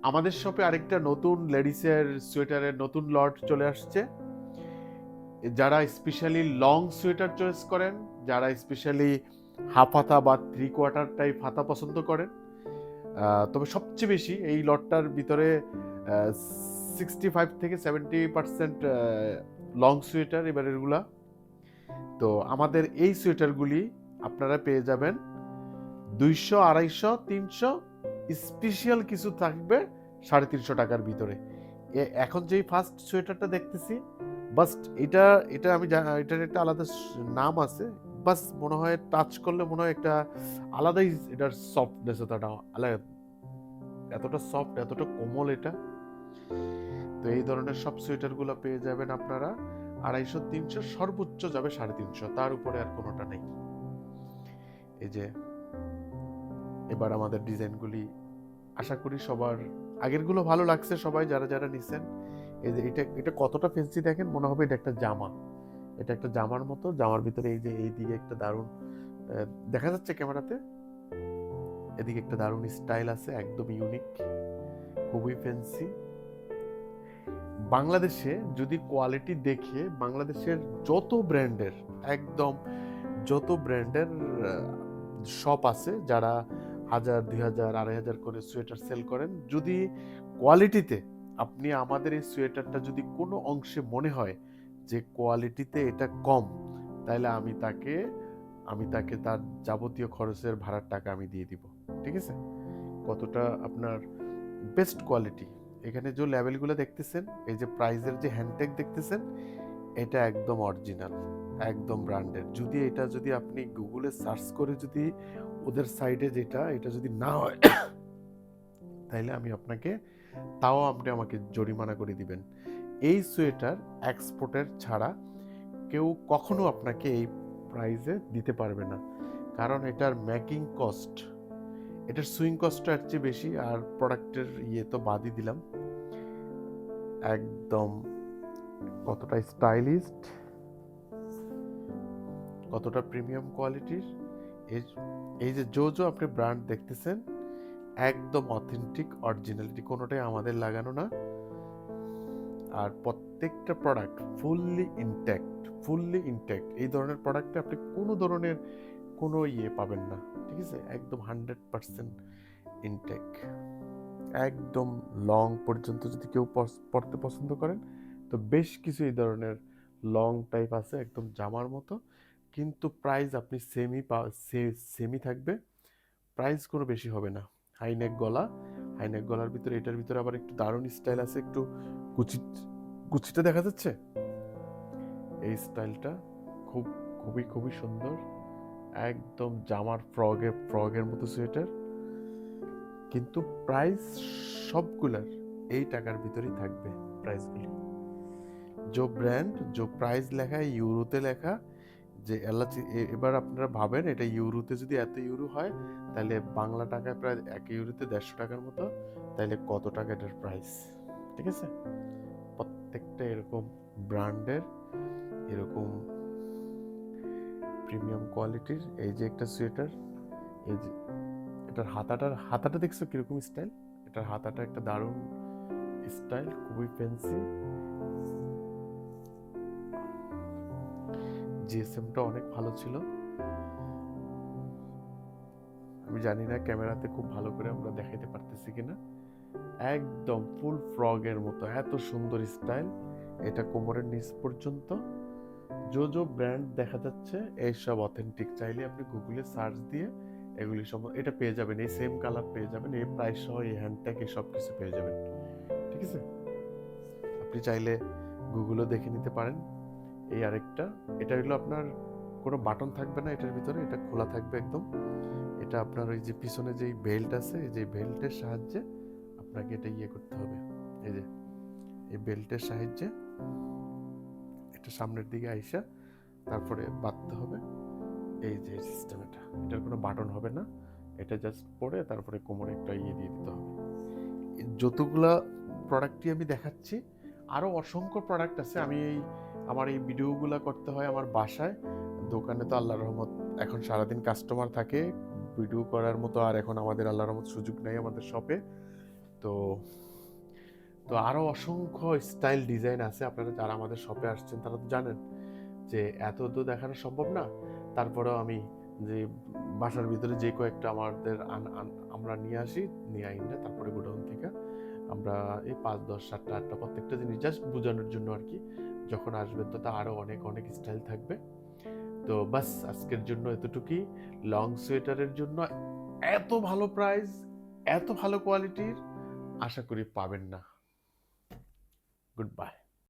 আমাদের শপে আরেকটা নতুন লেডিসের সোয়েটারের নতুন লট চলে আসছে। যারা স্পেশালি লং সোয়েটার চয়েস করেন, যারা স্পেশালি হাফ হাতা বা 3/4 টাইপ হাতা পছন্দ করেন, তবে সবচেয়ে বেশি এই লটটার ভিতরে 65 থেকে 70% লং সোয়েটার এবারেরগুলা। তো আমাদের এই সোয়েটারগুলি আপনারা পেয়ে যাবেন 200, 250, 300, স্পেশাল কিছু থাকবে 350 টাকার ভিতরে। এখন যেই ফার্স্ট সোয়েটারটা দেখতেছি, বাস এটা এটা আমি এটার একটা আলাদা নাম আছে। বাস মনে হয় টাচ করলে মনে হয় একটা আলাদাই এটার সফটনেস, এতটা আলাদা, এতটা সফট, এতটা কোমল এটা। তো এই ধরনের সব সোয়েটারগুলো পেয়ে যাবেন আপনারা 250, 300, সর্বোচ্চ যাবে 350, তার উপরে আর কোনোটা নেই। এই যে এবার আমাদের ডিজাইনগুলি আশা করি সবার আগেরগুলো ভালো লাগছে, সবাই যারা যারা নিছেন। এই যে এটা এটা কতটা ফেন্সি দেখেন, মনে হবে এটা একটা জামা, এটা একটা জামার মতো। জামার ভিতরে এই যে এই দিকে একটা দারুণ দেখা যাচ্ছে ক্যামেরাতে, এদিকে একটা দারুণ স্টাইল আছে, একদম ইউনিক, খুবই ফেন্সি। বাংলাদেশে যদি কোয়ালিটি দেখে, বাংলাদেশের যত ব্র্যান্ডের, একদম যত ব্র্যান্ডের শপ আছে, যারা 1000, 2000, 2500 করে সোয়েটার সেল করেন, যদি কোয়ালিটিতে আপনি আমাদের এই সোয়েটারটা যদি কোনো অংশে মনে হয় যে কোয়ালিটিতে এটা কম, তাহলে আমি তাকে তার যাবতীয় খরচের ভাড়ার টাকা আমি দিয়ে দিব। ঠিক আছে? কতটা আপনার বেস্ট কোয়ালিটি। এখানে যে লেভেলগুলো দেখতেছেন, এই যে প্রাইজের যে হ্যান্ডটেগ দেখতেছেন, এটা একদম অরিজিনাল, একদম ব্র্যান্ডেড। যদি আপনি গুগলে সার্চ করে যদি ওদের সাইডে যেটা এটা যদি না হয়, তাহলে আপনি আমাকে জরিমানা করে দিবেন। এই সোয়েটার এক্সপোর্টের ছাড়া কেউ কখনো আপনাকে এই প্রাইসে দিতে পারবে না, কারণ এটার মেকিং কস্ট, এটার সুইং কস্টটা এর চেয়ে বেশি। আর প্রোডাক্টের ইয়ে তো বাদই দিলাম, একদম কতটা স্টাইলিস্ট, কতটা প্রিমিয়াম কোয়ালিটির। এই এই যে আপনি ব্র্যান্ড দেখতেছেন, একদম অথেন্টিক অরিজিনালিটি, কোনোটাই আমাদের লাগানো না। আর প্রত্যেকটা প্রোডাক্ট ফুললি ইনট্যাক্ট। এই ধরনের প্রোডাক্টে আপনি কোনো ধরনের কোনো ইয়ে পাবেন না। ঠিক আছে? একদম 100% ইনট্যাক্ট, একদম লং পর্যন্ত যদি কেউ পড়তে পছন্দ করেন, তো বেশ কিছু এই ধরনের লং টাইপ আছে, একদম জামার মতো। কিন্তু প্রাইস আপনি সেমই থাকবে, প্রাইস কোনো বেশি হবে না। হাইনেক গলার ভিতরে, এটার ভিতরে আবার একটু দারুণ স্টাইল আছে, একটু কুচি কুচিটা দেখা যাচ্ছে, এই স্টাইলটা খুব খুবই খুবই সুন্দর, একদম জামার ফ্রগের মতো সোয়েটার। কিন্তু প্রাইস সবগুলার এই টাকার ভিতরেই থাকবে প্রাইসগুলি। প্রাইস লেখা ইউরোতে লেখা, যে এবার আপনারা ভাবেন এটা ইউরোতে যদি এত ইউরো হয়, তাহলে বাংলা টাকায় প্রায় 1 ইউরোতে 150 টাকার মতো, তাহলে কত টাকা এটার প্রাইস। ঠিক আছে? প্রত্যেকটা এরকম ব্র্যান্ডের, এরকম প্রিমিয়াম কোয়ালিটির। এই যে একটা সোয়েটার, এই যে এটার হাতাটা দেখছো কিরকম স্টাইল, এটার হাতাটা একটা দারুণ স্টাইল, খুবই ফ্যান্সি। জিএসএমটা অনেক ভালো ছিল। আমি জানি না ক্যামেরাতে খুব ভালো করে আমরা দেখাইতে পারতেছি কিনা, একদম ফুল ফ্রগের মতো, এত সুন্দর স্টাইল। এটা কোমরের নিচ পর্যন্ত। ব্র্যান্ড দেখা যাচ্ছে এইসব অথেন্টিক, চাইলে আপনি গুগলে সার্চ দিয়ে এগুলি সব এটা পেয়ে যাবেন, এই সেম কালার পেয়ে যাবেন, এই প্রাইস সহ, এই হ্যান্ডট্যাগ, এই সব কিছু পেয়ে যাবেন। ঠিক আছে? আপনি চাইলে গুগলও দেখে নিতে পারেন। এই আরেকটা, এটা হলো আপনার কোনো বাটন থাকবে না এটার ভিতরে, এটা খোলা থাকবে একদম। এটা আপনার ওই যে পিছনে যেই বেল্ট আছে, এই যে বেল্টের সাহায্যে আপনাকে এটা ইয়ে করতে হবে। এই যে এই বেল্টের সাহায্যে এটা সামনের দিকে আইসা তারপরে বাঁধতে হবে। এই যে সিস্টেম, এটার কোনো বাটন হবে না, এটা জাস্ট পরে তারপরে কোমরে একটা ইয়ে দিয়ে দিতে হবে। যতগুলা প্রোডাক্টই আমি দেখাচ্ছি, আরও অসংখ্য প্রোডাক্ট আছে। আমার এই ভিডিওগুলো করতে হয় আমার বাসায়, দোকানে তো আল্লাহর রহমত এখন সারাদিন কাস্টমার থাকে, ভিডিও করার মতো আর এখন আমাদের আল্লাহর রহমত সুযোগ নেই আমাদের শপে। তো তো আরো অসংখ্য স্টাইল ডিজাইন আছে। আপনারা যারা আমাদের শপে আসছেন তারা তো জানেন যে এত তো দেখানো সম্ভব না। তারপরেও আমি যে বাসার ভিতরে যে কয়েকটা আমাদের আমরা নিয়ে আসি, নিয়ে আইনা তারপরে গোডাউন থেকে আমরা এই ৫, ১০, ৭টা ৮টা প্রত্যেকটা জিনিস জাস্ট বোঝানোর জন্য আরকি। যখন আসবেন তো তা আরো অনেক অনেক স্টাইল থাকবে। তো বাস আজকের জন্য এতটুকুই। লং সোয়েটারের জন্য এত ভালো প্রাইস, এত ভালো কোয়ালিটির আশা করি পাবেন না। Good bye.